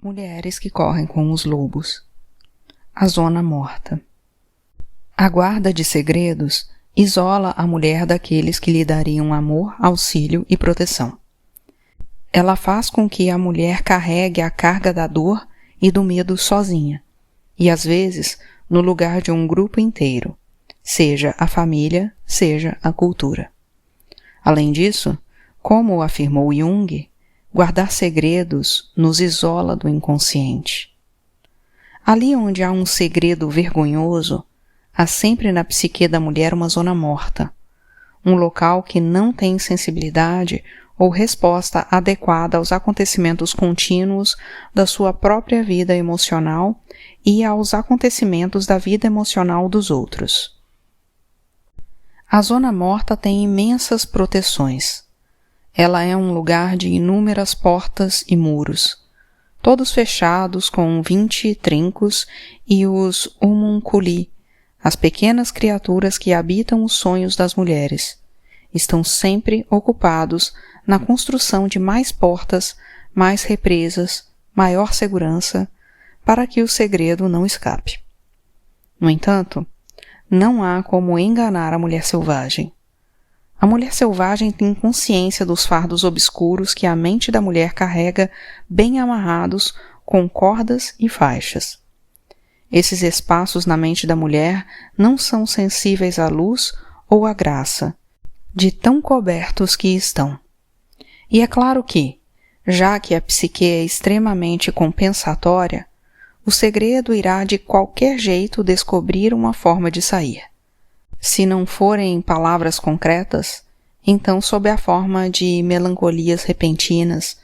Mulheres que correm com os lobos. A zona morta. A guarda de segredos isola a mulher daqueles que lhe dariam amor, auxílio e proteção. Ela faz com que a mulher carregue a carga da dor e do medo sozinha, e às vezes no lugar de um grupo inteiro, seja a família, seja a cultura. Além disso, como afirmou Jung, guardar segredos nos isola do inconsciente. Ali onde há um segredo vergonhoso, há sempre na psique da mulher uma zona morta, um local que não tem sensibilidade ou resposta adequada aos acontecimentos contínuos da sua própria vida emocional e aos acontecimentos da vida emocional dos outros. A zona morta tem imensas proteções. Ela é um lugar de inúmeras portas e muros, todos fechados com 20 trincos e os homunculi, as pequenas criaturas que habitam os sonhos das mulheres, estão sempre ocupados na construção de mais portas, mais represas, maior segurança, para que o segredo não escape. No entanto, não há como enganar a mulher selvagem. A mulher selvagem tem consciência dos fardos obscuros que a mente da mulher carrega bem amarrados com cordas e faixas. Esses espaços na mente da mulher não são sensíveis à luz ou à graça, de tão cobertos que estão. E é claro que, já que a psique é extremamente compensatória, o segredo irá de qualquer jeito descobrir uma forma de sair. Se não forem palavras concretas, então sob a forma de melancolias repentinas,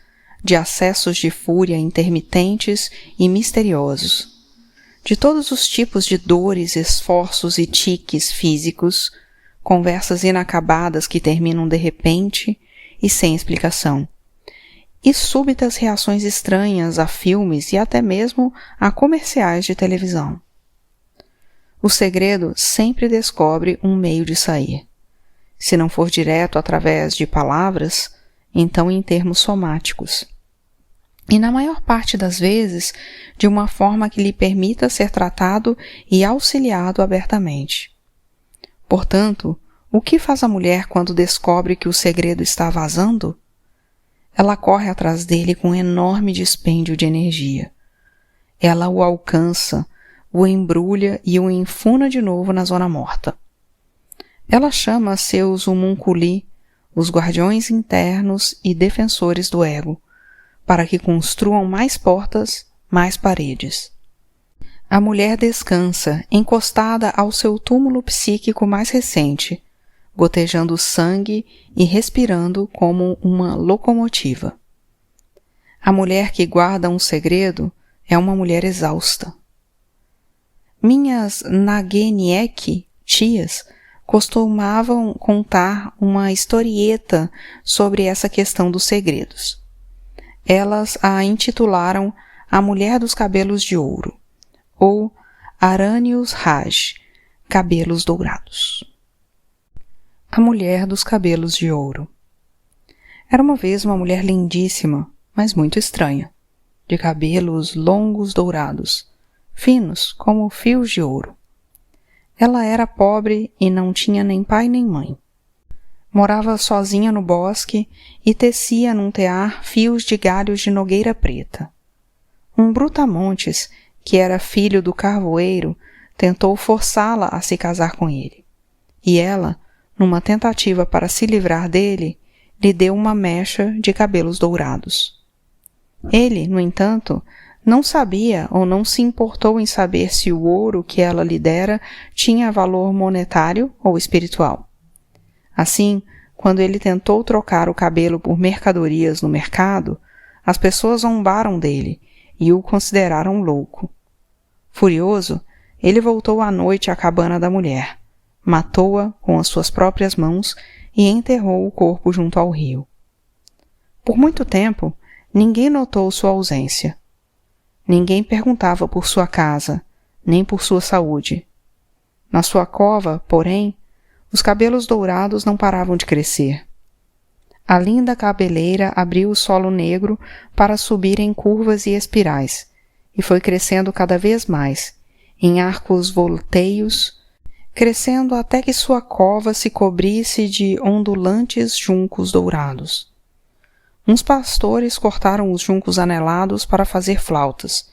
de acessos de fúria intermitentes e misteriosos, de todos os tipos de dores, esforços e tiques físicos, conversas inacabadas que terminam de repente e sem explicação, e súbitas reações estranhas a filmes e até mesmo a comerciais de televisão. O segredo sempre descobre um meio de sair. Se não for direto através de palavras, então em termos somáticos. E na maior parte das vezes, de uma forma que lhe permita ser tratado e auxiliado abertamente. Portanto, o que faz a mulher quando descobre que o segredo está vazando? Ela corre atrás dele com um enorme dispêndio de energia. Ela o alcança, o embrulha e o enfuna de novo na zona morta. Ela chama seus homunculi, os guardiões internos e defensores do ego, para que construam mais portas, mais paredes. A mulher descansa, encostada ao seu túmulo psíquico mais recente, gotejando sangue e respirando como uma locomotiva. A mulher que guarda um segredo é uma mulher exausta. Minhas Nageniek, tias, costumavam contar uma historieta sobre essa questão dos segredos. Elas a intitularam A Mulher dos Cabelos de Ouro, ou Aranius Raj, Cabelos Dourados. A Mulher dos Cabelos de Ouro. Era uma vez uma mulher lindíssima, mas muito estranha, de cabelos longos dourados, finos como fios de ouro. Ela era pobre e não tinha nem pai nem mãe. Morava sozinha no bosque e tecia num tear fios de galhos de nogueira preta. Um brutamontes, que era filho do carvoeiro, tentou forçá-la a se casar com ele. E ela, numa tentativa para se livrar dele, lhe deu uma mecha de cabelos dourados. Ele, no entanto, não sabia ou não se importou em saber se o ouro que ela lhe dera tinha valor monetário ou espiritual. Assim, quando ele tentou trocar o cabelo por mercadorias no mercado, as pessoas zombaram dele e o consideraram louco. Furioso, ele voltou à noite à cabana da mulher, matou-a com as suas próprias mãos e enterrou o corpo junto ao rio. Por muito tempo, ninguém notou sua ausência. Ninguém perguntava por sua casa, nem por sua saúde. Na sua cova, porém, os cabelos dourados não paravam de crescer. A linda cabeleira abriu o solo negro para subir em curvas e espirais, e foi crescendo cada vez mais, em arcos volteios, crescendo até que sua cova se cobrisse de ondulantes juncos dourados. Uns pastores cortaram os juncos anelados para fazer flautas,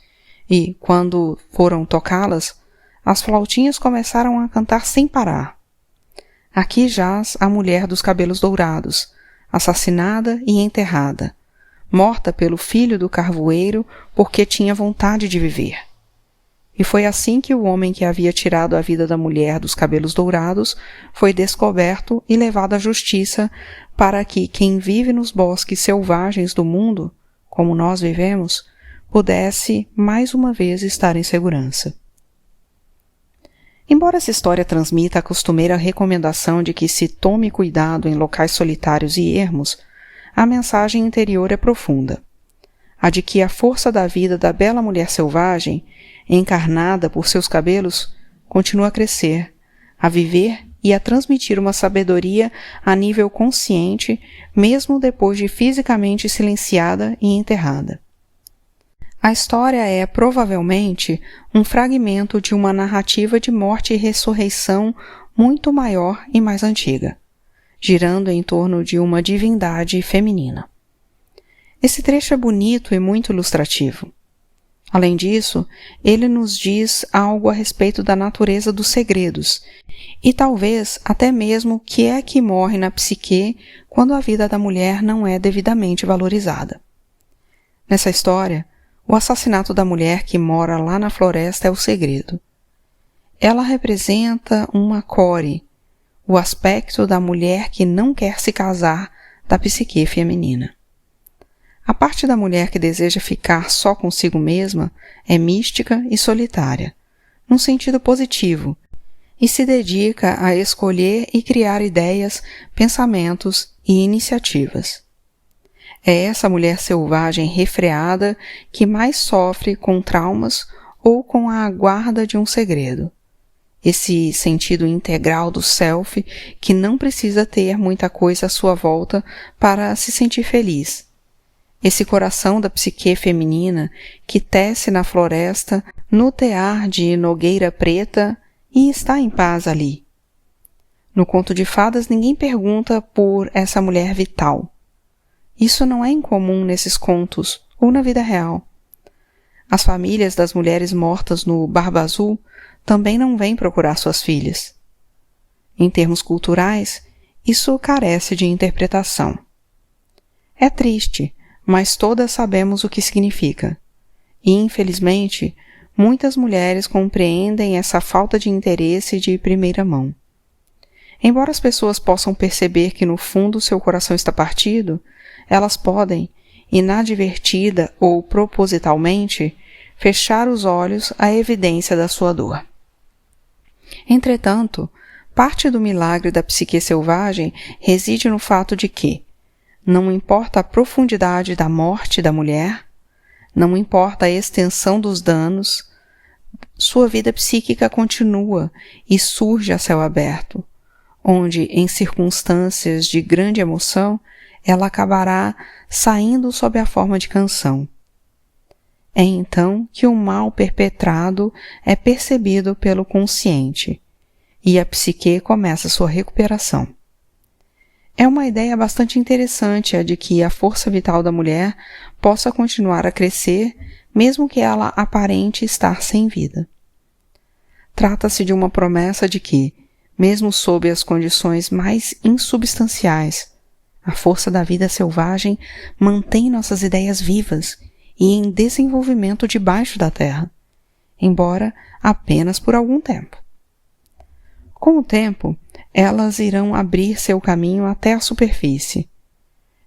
e, quando foram tocá-las, as flautinhas começaram a cantar sem parar. Aqui jaz a mulher dos cabelos dourados, assassinada e enterrada, morta pelo filho do carvoeiro porque tinha vontade de viver. E foi assim que o homem que havia tirado a vida da mulher dos cabelos dourados foi descoberto e levado à justiça para que quem vive nos bosques selvagens do mundo, como nós vivemos, pudesse mais uma vez estar em segurança. Embora essa história transmita a costumeira recomendação de que se tome cuidado em locais solitários e ermos, a mensagem interior é profunda. A de que a força da vida da bela mulher selvagem, encarnada por seus cabelos, continua a crescer, a viver e a transmitir uma sabedoria a nível consciente, mesmo depois de fisicamente silenciada e enterrada. A história é, provavelmente, um fragmento de uma narrativa de morte e ressurreição muito maior e mais antiga, girando em torno de uma divindade feminina. Esse trecho é bonito e muito ilustrativo. Além disso, ele nos diz algo a respeito da natureza dos segredos e talvez até mesmo o que é que morre na psique quando a vida da mulher não é devidamente valorizada. Nessa história, o assassinato da mulher que mora lá na floresta é o segredo. Ela representa uma core, o aspecto da mulher que não quer se casar da psique feminina. A parte da mulher que deseja ficar só consigo mesma é mística e solitária, num sentido positivo, e se dedica a escolher e criar ideias, pensamentos e iniciativas. É essa mulher selvagem refreada que mais sofre com traumas ou com a guarda de um segredo. Esse sentido integral do self que não precisa ter muita coisa à sua volta para se sentir feliz. Esse coração da psique feminina que tece na floresta, no tear de nogueira preta e está em paz ali. No conto de fadas ninguém pergunta por essa mulher vital. Isso não é incomum nesses contos ou na vida real. As famílias das mulheres mortas no Barba Azul também não vêm procurar suas filhas. Em termos culturais, isso carece de interpretação. É triste, mas todas sabemos o que significa. E, infelizmente, muitas mulheres compreendem essa falta de interesse de primeira mão. Embora as pessoas possam perceber que no fundo seu coração está partido, elas podem, inadvertida ou propositalmente, fechar os olhos à evidência da sua dor. Entretanto, parte do milagre da psique selvagem reside no fato de que, não importa a profundidade da morte da mulher, não importa a extensão dos danos, sua vida psíquica continua e surge a céu aberto, onde, em circunstâncias de grande emoção, ela acabará saindo sob a forma de canção. É então que o mal perpetrado é percebido pelo consciente, e a psique começa sua recuperação. É uma ideia bastante interessante a de que a força vital da mulher possa continuar a crescer, mesmo que ela aparente estar sem vida. Trata-se de uma promessa de que, mesmo sob as condições mais insubstanciais, a força da vida selvagem mantém nossas ideias vivas e em desenvolvimento debaixo da terra, embora apenas por algum tempo. Com o tempo, elas irão abrir seu caminho até a superfície.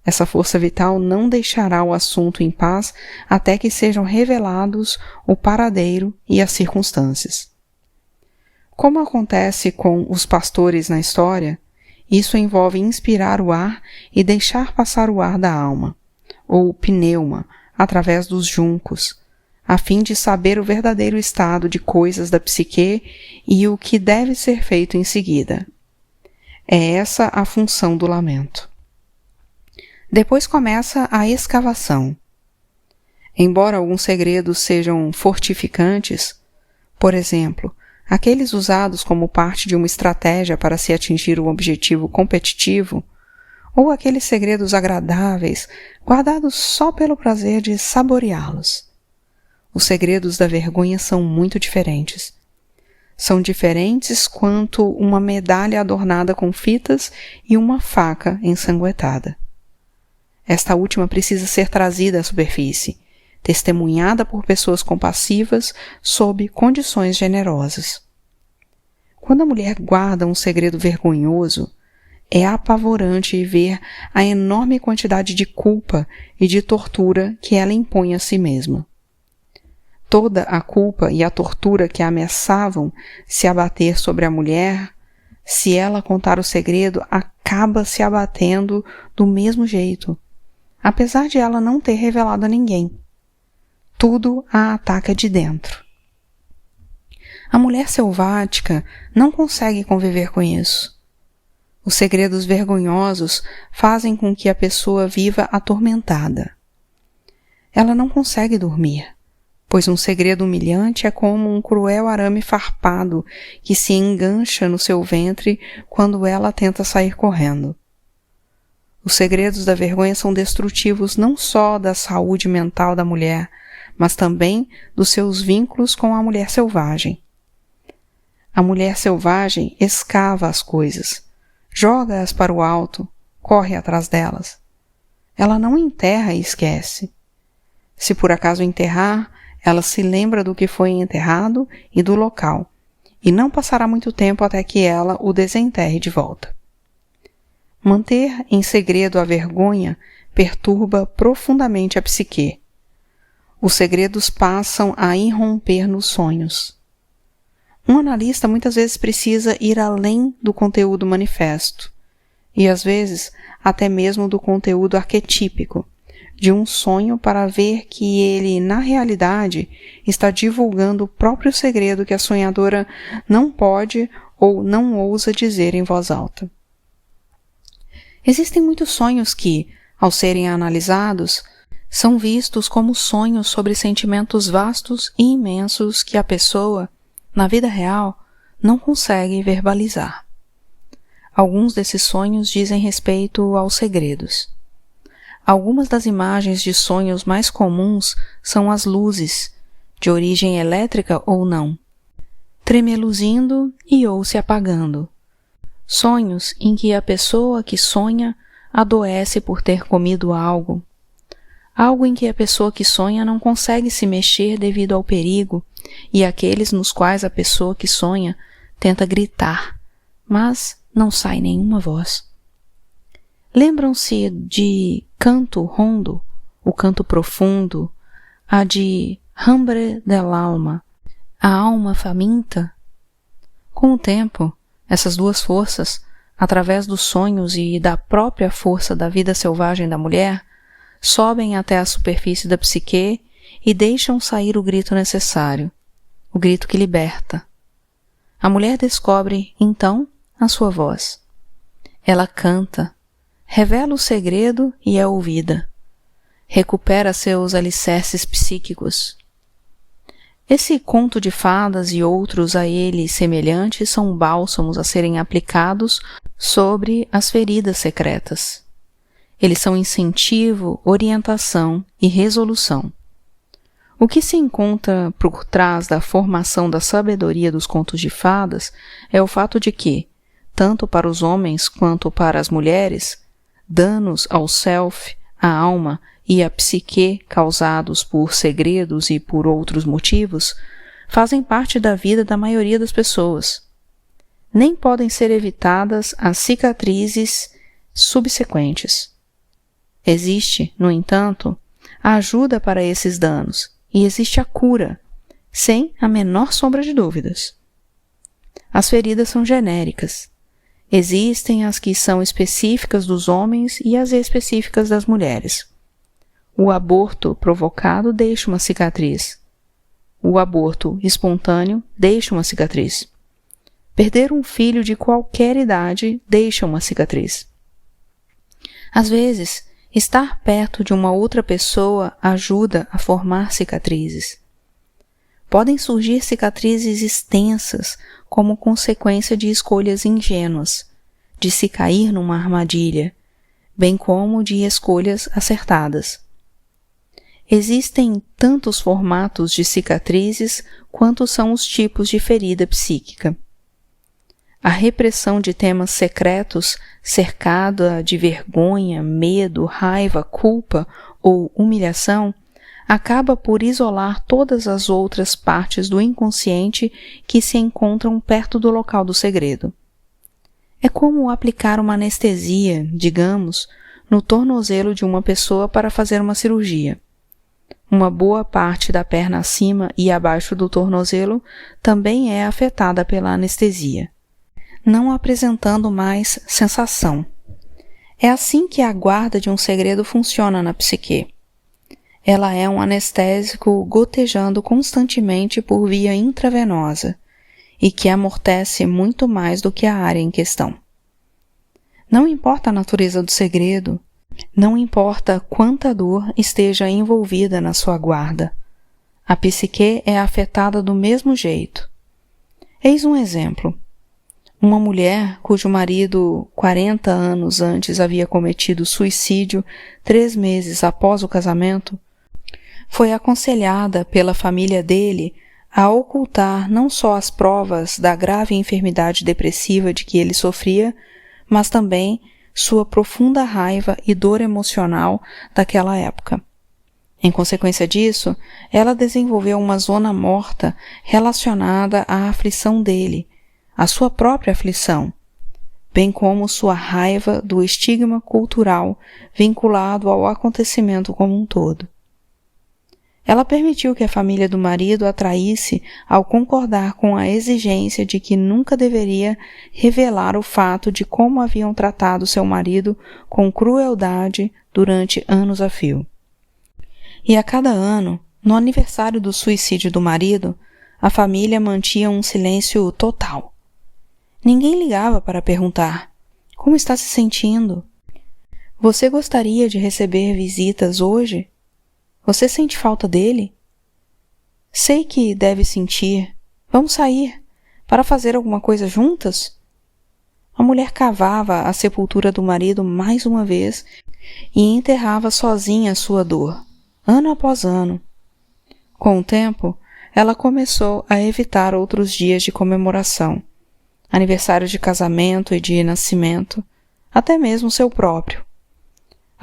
Essa força vital não deixará o assunto em paz até que sejam revelados o paradeiro e as circunstâncias. Como acontece com os pastores na história, isso envolve inspirar o ar e deixar passar o ar da alma, ou pneuma, através dos juncos, a fim de saber o verdadeiro estado de coisas da psique e o que deve ser feito em seguida. É essa a função do lamento. Depois começa a escavação. Embora alguns segredos sejam fortificantes, por exemplo, aqueles usados como parte de uma estratégia para se atingir um objetivo competitivo, ou aqueles segredos agradáveis guardados só pelo prazer de saboreá-los. Os segredos da vergonha são muito diferentes. São diferentes quanto uma medalha adornada com fitas e uma faca ensanguentada. Esta última precisa ser trazida à superfície, testemunhada por pessoas compassivas sob condições generosas. Quando a mulher guarda um segredo vergonhoso, é apavorante ver a enorme quantidade de culpa e de tortura que ela impõe a si mesma. Toda a culpa e a tortura que ameaçavam se abater sobre a mulher, se ela contar o segredo, acaba se abatendo do mesmo jeito, apesar de ela não ter revelado a ninguém. Tudo a ataca de dentro. A mulher selvática não consegue conviver com isso. Os segredos vergonhosos fazem com que a pessoa viva atormentada. Ela não consegue dormir, pois um segredo humilhante é como um cruel arame farpado que se engancha no seu ventre quando ela tenta sair correndo. Os segredos da vergonha são destrutivos não só da saúde mental da mulher, mas também dos seus vínculos com a mulher selvagem. A mulher selvagem escava as coisas, joga-as para o alto, corre atrás delas. Ela não enterra e esquece. Se por acaso enterrar, ela se lembra do que foi enterrado e do local, e não passará muito tempo até que ela o desenterre de volta. Manter em segredo a vergonha perturba profundamente a psique. Os segredos passam a irromper nos sonhos. Um analista muitas vezes precisa ir além do conteúdo manifesto, e às vezes até mesmo do conteúdo arquetípico, de um sonho para ver que ele, na realidade, está divulgando o próprio segredo que a sonhadora não pode ou não ousa dizer em voz alta. Existem muitos sonhos que, ao serem analisados, são vistos como sonhos sobre sentimentos vastos e imensos que a pessoa, na vida real, não consegue verbalizar. Alguns desses sonhos dizem respeito aos segredos. Algumas das imagens de sonhos mais comuns são as luzes, de origem elétrica ou não, tremeluzindo e ou se apagando. Sonhos em que a pessoa que sonha adoece por ter comido algo. Algo em que a pessoa que sonha não consegue se mexer devido ao perigo, e aqueles nos quais a pessoa que sonha tenta gritar, mas não sai nenhuma voz. Lembram-se de Canto Rondo, o canto profundo, a de Hambre del Alma, a alma faminta? Com o tempo, essas duas forças, através dos sonhos e da própria força da vida selvagem da mulher, sobem até a superfície da psique e deixam sair o grito necessário, o grito que liberta. A mulher descobre, então, a sua voz. Ela canta, revela o segredo e é ouvida. Recupera seus alicerces psíquicos. Esse conto de fadas e outros a ele semelhantes são bálsamos a serem aplicados sobre as feridas secretas. Eles são incentivo, orientação e resolução. O que se encontra por trás da formação da sabedoria dos contos de fadas é o fato de que, tanto para os homens quanto para as mulheres, danos ao self, à alma e à psique causados por segredos e por outros motivos fazem parte da vida da maioria das pessoas. Nem podem ser evitadas as cicatrizes subsequentes. Existe, no entanto, a ajuda para esses danos e existe a cura, sem a menor sombra de dúvidas. As feridas são genéricas. Existem as que são específicas dos homens e as específicas das mulheres. O aborto provocado deixa uma cicatriz. O aborto espontâneo deixa uma cicatriz. Perder um filho de qualquer idade deixa uma cicatriz. Às vezes, Estar perto de uma outra pessoa ajuda a formar cicatrizes. Podem surgir cicatrizes extensas como consequência de escolhas ingênuas, de se cair numa armadilha, bem como de escolhas acertadas. Existem tantos formatos de cicatrizes quanto são os tipos de ferida psíquica. A repressão de temas secretos, cercada de vergonha, medo, raiva, culpa ou humilhação, acaba por isolar todas as outras partes do inconsciente que se encontram perto do local do segredo. É como aplicar uma anestesia, digamos, no tornozelo de uma pessoa para fazer uma cirurgia. Uma boa parte da perna acima e abaixo do tornozelo também é afetada pela anestesia, não apresentando mais sensação. É assim que a guarda de um segredo funciona na psique. Ela é um anestésico gotejando constantemente por via intravenosa e que amortece muito mais do que a área em questão. Não importa a natureza do segredo, não importa quanta dor esteja envolvida na sua guarda, a psique é afetada do mesmo jeito. Eis um exemplo. Uma mulher cujo marido 40 anos antes havia cometido suicídio 3 meses após o casamento, foi aconselhada pela família dele a ocultar não só as provas da grave enfermidade depressiva de que ele sofria, mas também sua profunda raiva e dor emocional daquela época. Em consequência disso, ela desenvolveu uma zona morta relacionada à aflição dele, à sua própria aflição, bem como sua raiva do estigma cultural vinculado ao acontecimento como um todo. Ela permitiu que a família do marido a traísse ao concordar com a exigência de que nunca deveria revelar o fato de como haviam tratado seu marido com crueldade durante anos a fio. E a cada ano, no aniversário do suicídio do marido, a família mantinha um silêncio total. Ninguém ligava para perguntar: como está se sentindo? Você gostaria de receber visitas hoje? Você sente falta dele? Sei que deve sentir. Vamos sair para fazer alguma coisa juntas? A mulher cavava a sepultura do marido mais uma vez e enterrava sozinha sua dor, ano após ano. Com o tempo, ela começou a evitar outros dias de comemoração, aniversários de casamento e de nascimento, até mesmo seu próprio.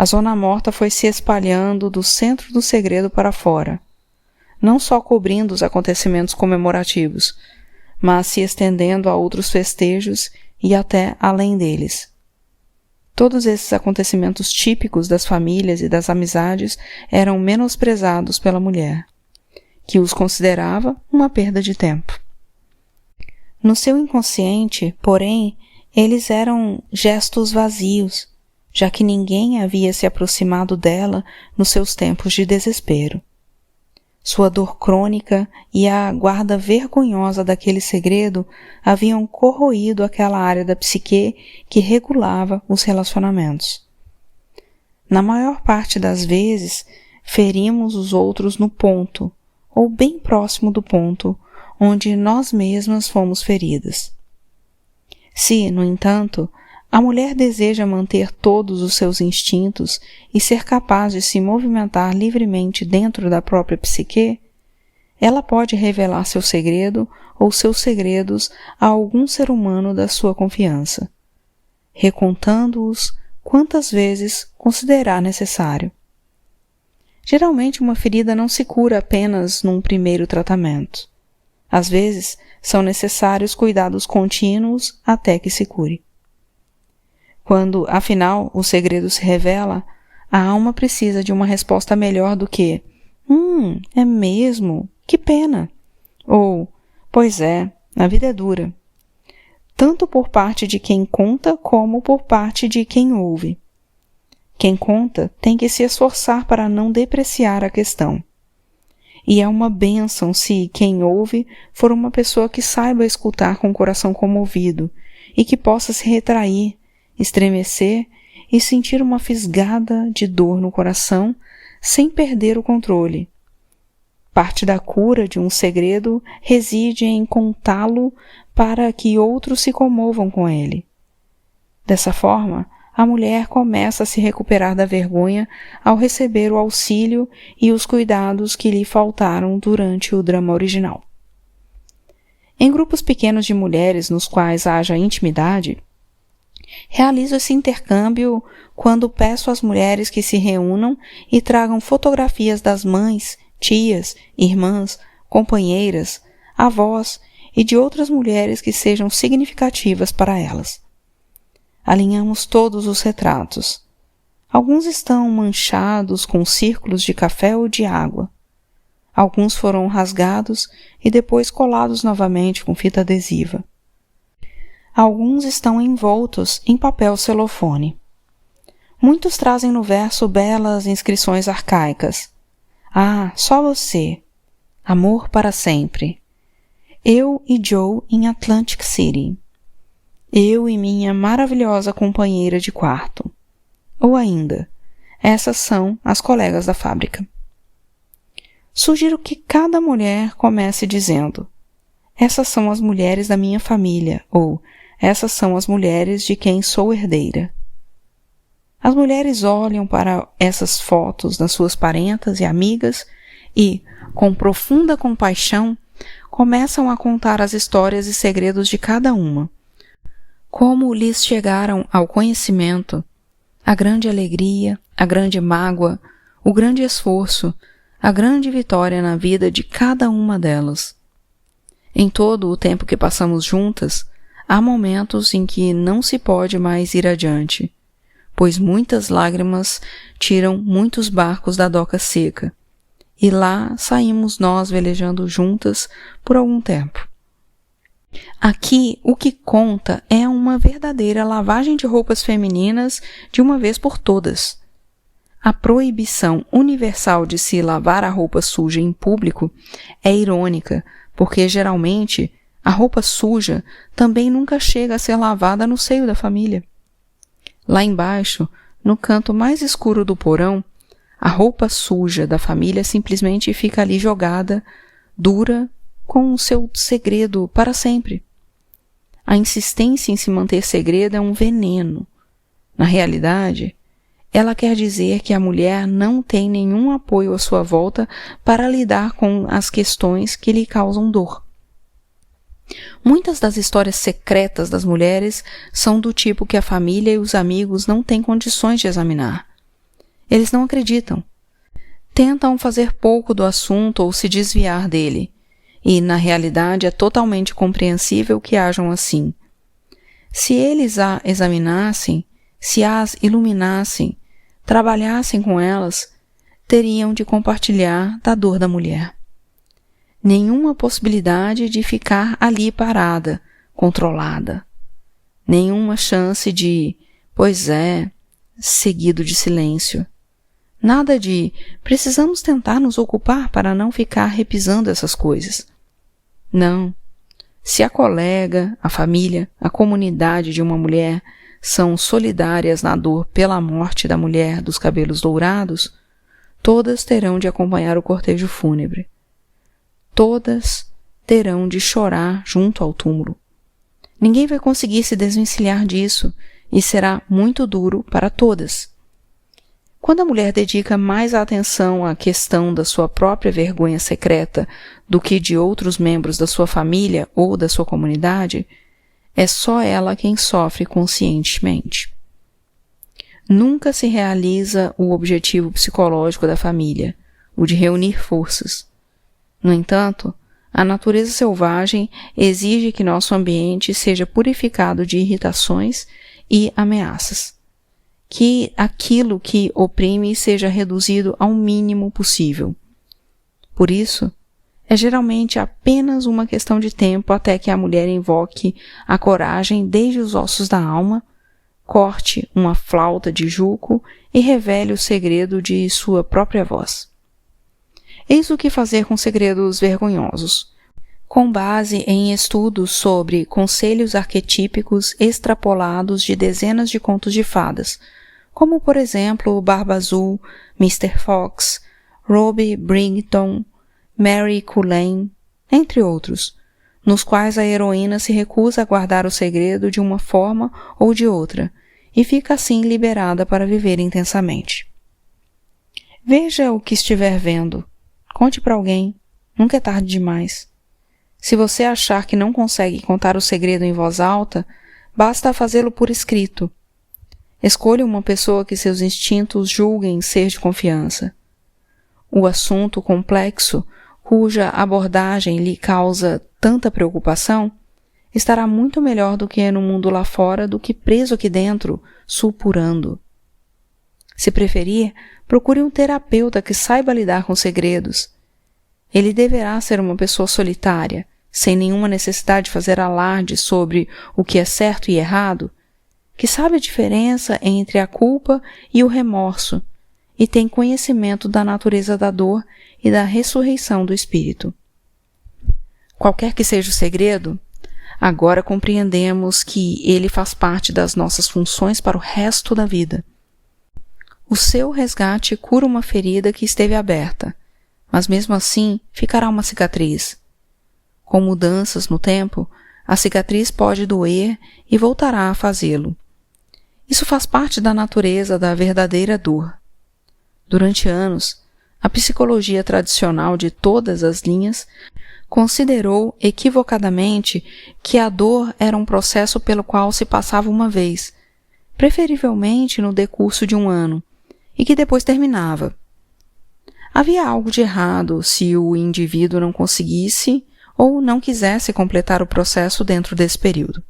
A zona morta foi se espalhando do centro do segredo para fora, não só cobrindo os acontecimentos comemorativos, mas se estendendo a outros festejos e até além deles. Todos esses acontecimentos típicos das famílias e das amizades eram menosprezados pela mulher, que os considerava uma perda de tempo. No seu inconsciente, porém, eles eram gestos vazios, já que ninguém havia se aproximado dela nos seus tempos de desespero. Sua dor crônica e a guarda vergonhosa daquele segredo haviam corroído aquela área da psique que regulava os relacionamentos. Na maior parte das vezes, ferimos os outros no ponto, ou bem próximo do ponto, onde nós mesmas fomos feridas. Se, no entanto, a mulher deseja manter todos os seus instintos e ser capaz de se movimentar livremente dentro da própria psique, ela pode revelar seu segredo ou seus segredos a algum ser humano da sua confiança, recontando-os quantas vezes considerar necessário. Geralmente, uma ferida não se cura apenas num primeiro tratamento. Às vezes, são necessários cuidados contínuos até que se cure. Quando, afinal, o segredo se revela, a alma precisa de uma resposta melhor do que é mesmo? Que pena! Ou, pois é, a vida é dura. Tanto por parte de quem conta como por parte de quem ouve. Quem conta tem que se esforçar para não depreciar a questão. E é uma bênção se quem ouve for uma pessoa que saiba escutar com o coração comovido e que possa se retrair, estremecer e sentir uma fisgada de dor no coração sem perder o controle. Parte da cura de um segredo reside em contá-lo para que outros se comovam com ele. Dessa forma, a mulher começa a se recuperar da vergonha ao receber o auxílio e os cuidados que lhe faltaram durante o drama original. Em grupos pequenos de mulheres nos quais haja intimidade, realizo esse intercâmbio quando peço às mulheres que se reúnam e tragam fotografias das mães, tias, irmãs, companheiras, avós e de outras mulheres que sejam significativas para elas. Alinhamos todos os retratos. Alguns estão manchados com círculos de café ou de água. Alguns foram rasgados e depois colados novamente com fita adesiva. Alguns estão envoltos em papel celofane. Muitos trazem no verso belas inscrições arcaicas. Ah, só você. Amor para sempre. Eu e Joe em Atlantic City. Eu e minha maravilhosa companheira de quarto. Ou ainda, essas são as colegas da fábrica. Sugiro que cada mulher comece dizendo: essas são as mulheres da minha família, ou essas são as mulheres de quem sou herdeira. As mulheres olham para essas fotos das suas parentas e amigas e, com profunda compaixão, começam a contar as histórias e segredos de cada uma. Como lhes chegaram ao conhecimento, a grande alegria, a grande mágoa, o grande esforço, a grande vitória na vida de cada uma delas. Em todo o tempo que passamos juntas, há momentos em que não se pode mais ir adiante, pois muitas lágrimas tiram muitos barcos da doca seca, e lá saímos nós velejando juntas por algum tempo. Aqui, o que conta é uma verdadeira lavagem de roupas femininas de uma vez por todas. A proibição universal de se lavar a roupa suja em público é irônica, porque geralmente a roupa suja também nunca chega a ser lavada no seio da família. Lá embaixo, no canto mais escuro do porão, a roupa suja da família simplesmente fica ali jogada, dura, com o seu segredo para sempre. A insistência em se manter segredo é um veneno. Na realidade, ela quer dizer que a mulher não tem nenhum apoio à sua volta para lidar com as questões que lhe causam dor. Muitas das histórias secretas das mulheres são do tipo que a família e os amigos não têm condições de examinar. Eles não acreditam. Tentam fazer pouco do assunto ou se desviar dele. E, na realidade, é totalmente compreensível que hajam assim. Se eles a examinassem, se as iluminassem, trabalhassem com elas, teriam de compartilhar da dor da mulher. Nenhuma possibilidade de ficar ali parada, controlada. Nenhuma chance de, pois é, seguido de silêncio. Nada de, precisamos tentar nos ocupar para não ficar repisando essas coisas. Não. Se a colega, a família, a comunidade de uma mulher são solidárias na dor pela morte da mulher dos cabelos dourados, todas terão de acompanhar o cortejo fúnebre. Todas terão de chorar junto ao túmulo. Ninguém vai conseguir se desvencilhar disso e será muito duro para todas. Quando a mulher dedica mais atenção à questão da sua própria vergonha secreta do que de outros membros da sua família ou da sua comunidade, é só ela quem sofre conscientemente. Nunca se realiza o objetivo psicológico da família, o de reunir forças. No entanto, a natureza selvagem exige que nosso ambiente seja purificado de irritações e ameaças. Que aquilo que oprime seja reduzido ao mínimo possível. Por isso, é geralmente apenas uma questão de tempo até que a mulher invoque a coragem desde os ossos da alma, corte uma flauta de juco e revele o segredo de sua própria voz. Eis o que fazer com segredos vergonhosos. Com base em estudos sobre conselhos arquetípicos extrapolados de dezenas de contos de fadas, como por exemplo Barba Azul, Mr. Fox, Robbie Brington, Mary Cullen, entre outros, nos quais a heroína se recusa a guardar o segredo de uma forma ou de outra e fica assim liberada para viver intensamente. Veja o que estiver vendo. Conte para alguém. Nunca é tarde demais. Se você achar que não consegue contar o segredo em voz alta, basta fazê-lo por escrito. Escolha uma pessoa que seus instintos julguem ser de confiança. O assunto complexo, cuja abordagem lhe causa tanta preocupação, estará muito melhor do que no mundo lá fora do que preso aqui dentro, supurando. Se preferir, procure um terapeuta que saiba lidar com segredos. Ele deverá ser uma pessoa solitária, sem nenhuma necessidade de fazer alarde sobre o que é certo e errado, que sabe a diferença entre a culpa e o remorso e tem conhecimento da natureza da dor e da ressurreição do espírito. Qualquer que seja o segredo, agora compreendemos que ele faz parte das nossas funções para o resto da vida. O seu resgate cura uma ferida que esteve aberta, mas mesmo assim ficará uma cicatriz. Com mudanças no tempo, a cicatriz pode doer e voltará a fazê-lo. Isso faz parte da natureza da verdadeira dor. Durante anos, a psicologia tradicional de todas as linhas considerou equivocadamente que a dor era um processo pelo qual se passava uma vez, preferivelmente no decurso de um ano, e que depois terminava. Havia algo de errado se o indivíduo não conseguisse ou não quisesse completar o processo dentro desse período.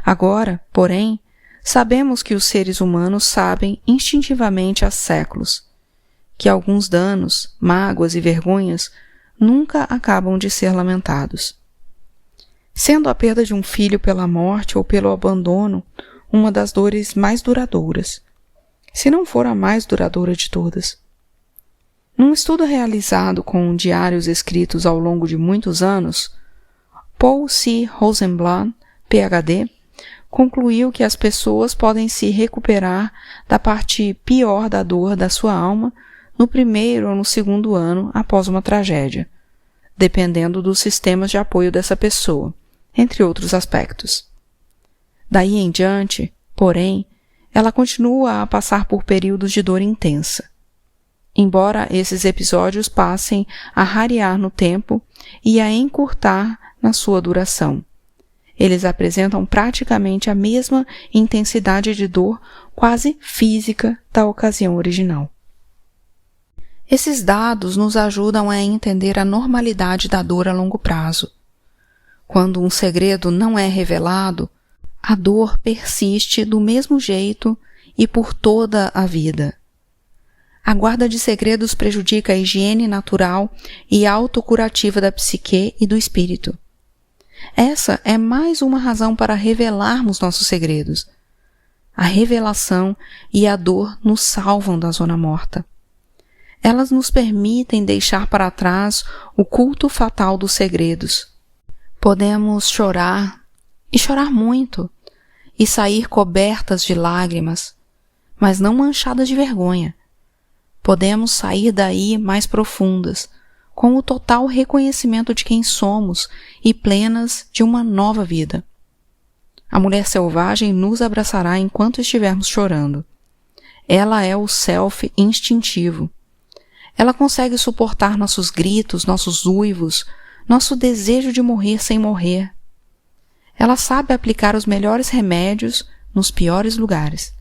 Agora, porém, sabemos que os seres humanos sabem instintivamente há séculos que alguns danos, mágoas e vergonhas nunca acabam de ser lamentados. Sendo a perda de um filho pela morte ou pelo abandono uma das dores mais duradouras, se não for a mais duradoura de todas. Num estudo realizado com diários escritos ao longo de muitos anos, Paul C. Rosenblatt, Ph.D., concluiu que as pessoas podem se recuperar da parte pior da dor da sua alma no primeiro ou no segundo ano após uma tragédia, dependendo dos sistemas de apoio dessa pessoa, entre outros aspectos. Daí em diante, porém, ela continua a passar por períodos de dor intensa. Embora esses episódios passem a rarear no tempo e a encurtar na sua duração, eles apresentam praticamente a mesma intensidade de dor quase física da ocasião original. Esses dados nos ajudam a entender a normalidade da dor a longo prazo. Quando um segredo não é revelado, a dor persiste do mesmo jeito e por toda a vida. A guarda de segredos prejudica a higiene natural e autocurativa da psique e do espírito. Essa é mais uma razão para revelarmos nossos segredos. A revelação e a dor nos salvam da zona morta. Elas nos permitem deixar para trás o culto fatal dos segredos. Podemos chorar, e chorar muito, e sair cobertas de lágrimas, mas não manchadas de vergonha. Podemos sair daí mais profundas, com o total reconhecimento de quem somos e plenas de uma nova vida. A mulher selvagem nos abraçará enquanto estivermos chorando. Ela é o self instintivo. Ela consegue suportar nossos gritos, nossos uivos, nosso desejo de morrer sem morrer. Ela sabe aplicar os melhores remédios nos piores lugares.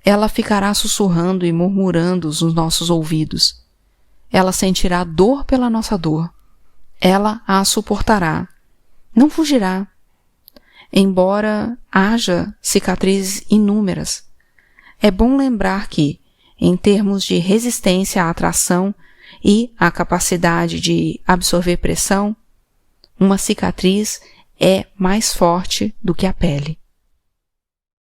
Ela ficará sussurrando e murmurando nos nossos ouvidos. Ela sentirá dor pela nossa dor. Ela a suportará. Não fugirá. Embora haja cicatrizes inúmeras, é bom lembrar que, em termos de resistência à atração e a capacidade de absorver pressão, uma cicatriz é mais forte do que a pele.